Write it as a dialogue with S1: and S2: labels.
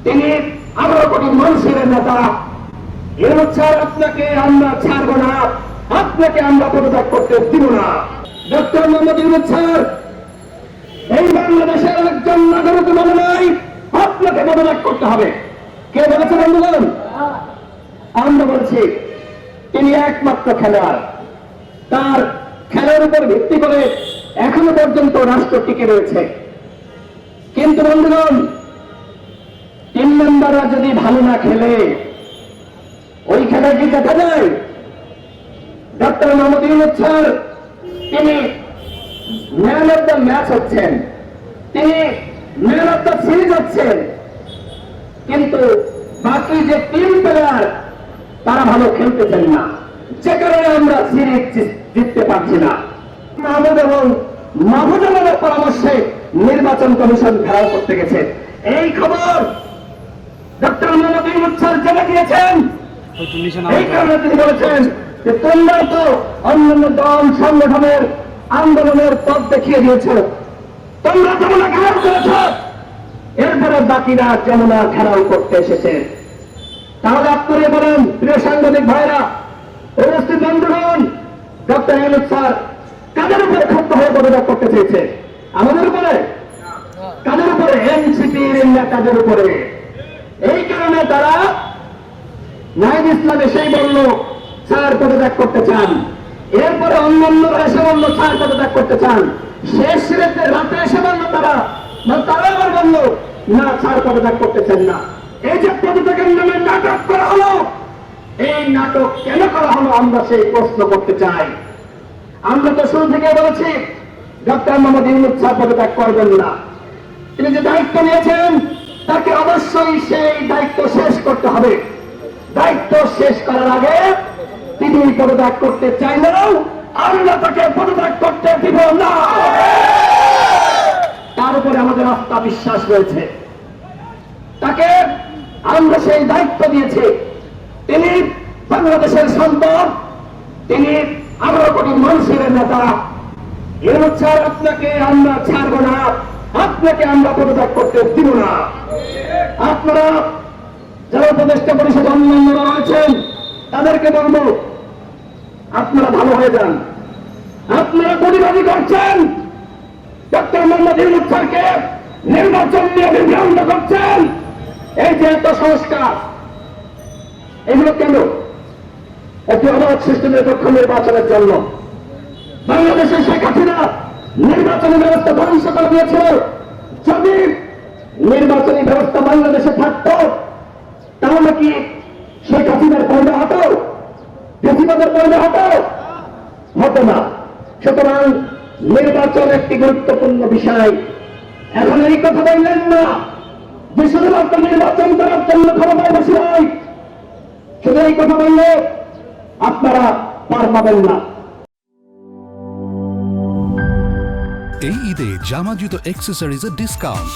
S1: তিনি 18 কোটি মানুষের নেতা। ইউনূস স্যার, আপনাকে আমরা ছাড়বো না, আপনাকে আমরা পদত্যাগ করতে দিব না। ডক্টর মোহাম্মদ ইউনূস স্যার, এই বাংলাদেশের একজন নাগরিক মনে নাই, আপনাকে পদত্যাগ করতে হবে। কে বলেছে বন্ধুগণ? আমরা বলছি তিনি একমাত্র খেলোয়াড়। তার খেলার উপর ভিত্তি করে এখনো পর্যন্ত রাষ্ট্র টিকে রয়েছে। কিন্তু বন্ধুগণ, 3 মেম্বাররা যদি ভালো না খেলে ওই খেলায় কি দেখা যায়? ডক্টর মোহাম্মদ ইউনূস স্যার তিনি ম্যান অফ দ্য ম্যাচ হচ্ছেন, তিনি ম্যান অফ দ্য সিরিজ হচ্ছেন, কিন্তু বাকি যে 3 প্লেয়ার তারা ভালো খেলতেছেন না, যে কারণে আমরা সিরিজ জিততে পারছি না। মাহমুদ এবং মাহমুদুলের পরামর্শে নির্বাচন কমিশন ঘেরাও করতে গেছে। এই খবর ডক্টর মোহাম্মদ ইউনূস স্যার জেনে গিয়েছেন। এই কারণে তিনি বলেছেন যে তোমরা তো অন্যান্য দল সংগঠনের আন্দোলনের পথ দেখিয়ে দিয়েছ, তোমরা যমুনা ঘেরাও করেছ, এরপরে বাকিরা যমুনা ঘেরাও করতে এসেছে। তাহলে আপনারা বলেন, প্রিয় সাংবাদিক ভাইরা, উপস্থিত বন্ধুগণ, ডক্টর ইউনূস স্যার কাদের উপরে ক্ষুব্ধ হয়ে পদত্যাগ করতে চেয়েছে? আমাদের উপরে? কাদের উপরে? এনসিপির নেতাদের উপরে। এই কারণে তারা নাহিদ ইসলাম এসেই বলল স্যার পদত্যাগ করতে চান, এরপরে অন্যান্যরা এসে বলল স্যার পদত্যাগ করতে চান, শেষ রাতে এসে বলল তারা আবার বলল না স্যার পদত্যাগ করতে চান না। এই যে পদত্যাগের নামে নাটক করা হলো, এই নাটক কেন করা হলো আমরা সেই প্রশ্ন করতে চাই। আমরা তো শুরু থেকে বলেছি ডক্টর মোহাম্মদ ইউনূস স্যার পদত্যাগ করবেন না। তিনি যে দায়িত্ব নিয়েছেন তাকে অবশ্যই সেই দায়িত্ব শেষ করতে হবে। দায়িত্ব শেষ করার আগে তিনি পদত্যাগ করতে চাইলেও আমরা তাকে পদত্যাগ করতে দিব না। তার উপরে আমাদের আস্থা বিশ্বাস রয়েছে। তাকে আমরা সেই দায়িত্ব দিয়েছি। তিনি বাংলাদেশের সম্পদ, তিনি 18 কোটি মানুষের নেতা। ইউনূস স্যার, আপনাকে আমরা ছাড়বো না, আপনাকে আমরা পদত্যাগ করতে দিব না। আপনারা যারা উপদেষ্টা পরিষদ অন্যান্যরা রয়েছেন তাদেরকে বলবো, আপনারা ভালো হয়ে যান। আপনারা গরিবাজি করছেন, ডক্টর মোহাম্মদ ইউনূস স্যারকে নির্বাচন নিয়ে বিভ্রান্ত করছেন। এই যে এত সংস্কার, এগুলো কেন? একটি অবাধ সুষ্ঠু নিরপেক্ষ নির্বাচনের জন্য। বাংলাদেশের শেখ হাসিনা নির্বাচনী ব্যবস্থা ধ্বংস করে দিয়েছিল। যদি নির্বাচনী ব্যবস্থা বাংলাদেশে থাকতো তাহলে কি শেখ হাসিনার পয়দা হতো? বেশিবাদের পয়দা হতো? হতো না। সুতরাং নির্বাচন একটি গুরুত্বপূর্ণ বিষয়। এখন এই কথা বললেন না যে শুধুমাত্র নির্বাচন করার জন্য ক্ষমতায় বসে নয়। শুধু এই কথা বললে আপনারা পার পাবেন না।
S2: এই ঈদে জামা জুতো অ্যাক্সেসরিজের ডিসকাউন্ট।